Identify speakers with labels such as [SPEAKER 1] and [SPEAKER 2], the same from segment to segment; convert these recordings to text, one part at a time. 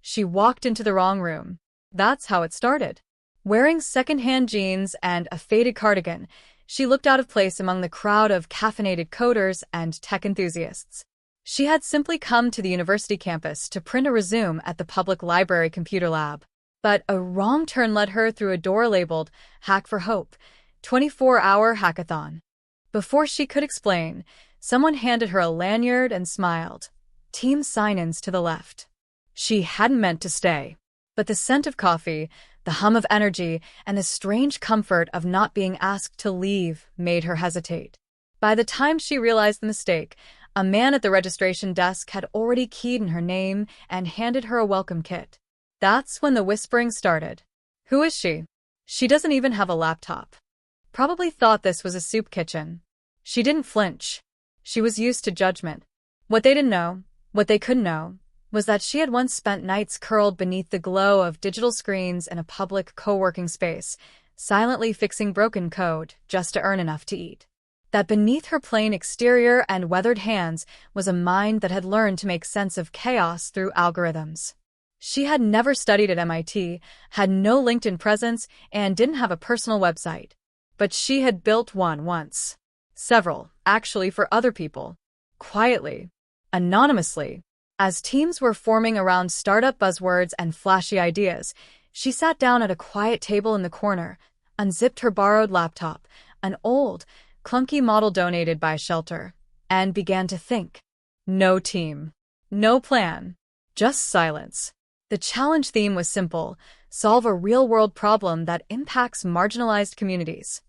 [SPEAKER 1] She walked into the wrong room. That's how it started. Wearing secondhand jeans and a faded cardigan, she looked out of place among the crowd of caffeinated coders and tech enthusiasts. She had simply come to the university campus to print a resume at the public library computer lab. But a wrong turn led her through a door labeled Hack for Hope, 24-hour hackathon. Before she could explain, someone handed her a lanyard and smiled. Team sign-ins to the left. She hadn't meant to stay. But the scent of coffee, the hum of energy, and the strange comfort of not being asked to leave made her hesitate. By the time she realized the mistake, a man at the registration desk had already keyed in her name and handed her a welcome kit. That's when the whispering started. Who is she? She doesn't even have a laptop. Probably thought this was a soup kitchen. She didn't flinch. She was used to judgment. What they didn't know, what they couldn't know, was that she had once spent nights curled beneath the glow of digital screens in a public co-working space, silently fixing broken code just to earn enough to eat. That beneath her plain exterior and weathered hands was a mind that had learned to make sense of chaos through algorithms. She had never studied at MIT, had no LinkedIn presence, and didn't have a personal website. But she had built one once. Several, actually, for other people. Quietly. Anonymously. As teams were forming around startup buzzwords and flashy ideas, she sat down at a quiet table in the corner, unzipped her borrowed laptop, an old, clunky model donated by Shelter, and began to think. No team. No plan. Just silence. The challenge theme was simple: solve a real-world problem that impacts marginalized communities.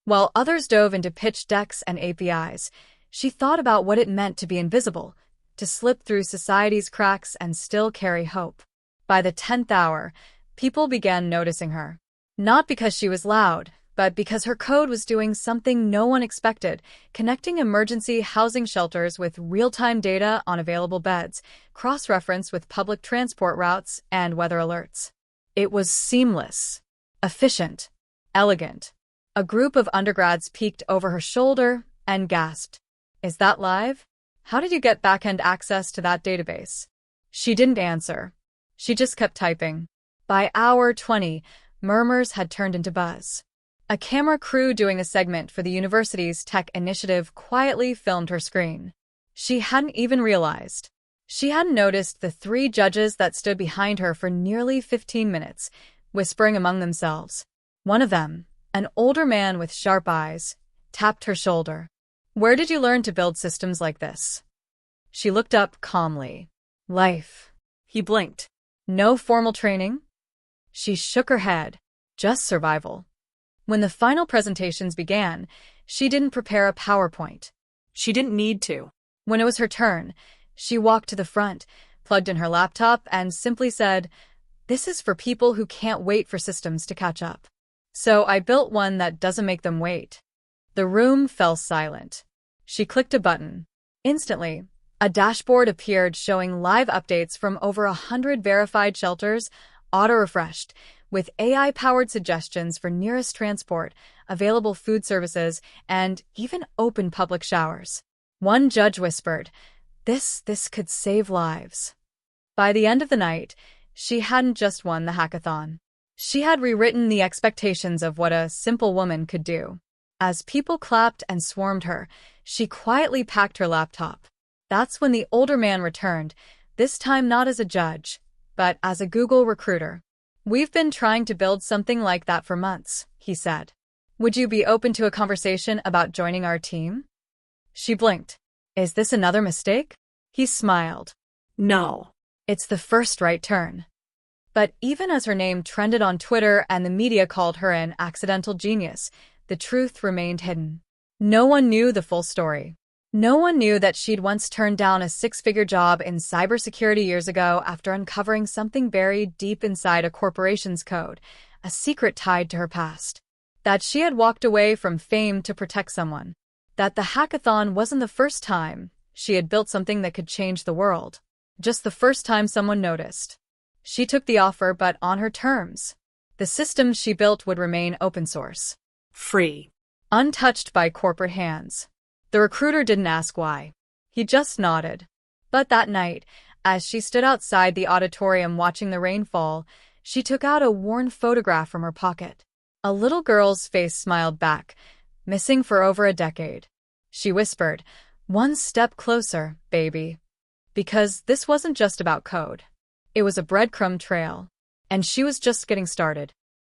[SPEAKER 1] While others dove into pitch decks and APIs, she thought about what it meant to be invisible, to slip through society's cracks and still carry hope. By the 10th hour, people began noticing her. Not because she was loud, but because her code was doing something no one expected, connecting emergency housing shelters with real-time data on available beds, cross-referenced with public transport routes and weather alerts. It was seamless, efficient, elegant. A group of undergrads peeked over her shoulder and gasped. "Is that live? How did you get back-end access to that database?" She didn't answer. She just kept typing. By hour 20, murmurs had turned into buzz. A camera crew doing a segment for the university's tech initiative quietly filmed her screen. She hadn't even realized. She hadn't noticed the 3 judges that stood behind her for nearly 15 minutes, whispering among themselves. One of them, an older man with sharp eyes, tapped her shoulder. "Where did you learn to build systems like this?" She looked up calmly. "Life." He blinked. "No formal training?" She shook her head. "Just survival." When the final presentations began, she didn't prepare a PowerPoint. She didn't need to. When it was her turn, she walked to the front, plugged in her laptop, and simply said, "This is for people who can't wait for systems to catch up. So I built one that doesn't make them wait." The room fell silent. She clicked a button. Instantly, a dashboard appeared showing live updates from over 100 verified shelters, auto-refreshed, with AI-powered suggestions for nearest transport, available food services, and even open public showers. One judge whispered, This could save lives." By the end of the night, she hadn't just won the hackathon. She had rewritten the expectations of what a simple woman could do. As people clapped and swarmed her, she quietly packed her laptop. That's when the older man returned, this time not as a judge, but as a Google recruiter. "We've been trying to build something like that for months," he said. "Would you be open to a conversation about joining our team?" She blinked. "Is this another mistake?" He smiled. "No. It's the first right turn." But even as her name trended on Twitter and the media called her an accidental genius, the truth remained hidden. No one knew the full story. No one knew that she'd once turned down a 6-figure job in cybersecurity years ago after uncovering something buried deep inside a corporation's code, a secret tied to her past. That she had walked away from fame to protect someone. That the hackathon wasn't the first time she had built something that could change the world. Just the first time someone noticed. She took the offer, but on her terms. The system she built would remain open source. Free. Untouched by corporate hands. The recruiter didn't ask why. He just nodded. But that night, As she stood outside the auditorium watching the rain fall, she took out a worn photograph from her pocket. A little girl's face smiled back, missing for over a decade. She whispered, "One step closer, baby." Because this wasn't just about code. It was a breadcrumb trail. And she was just getting started.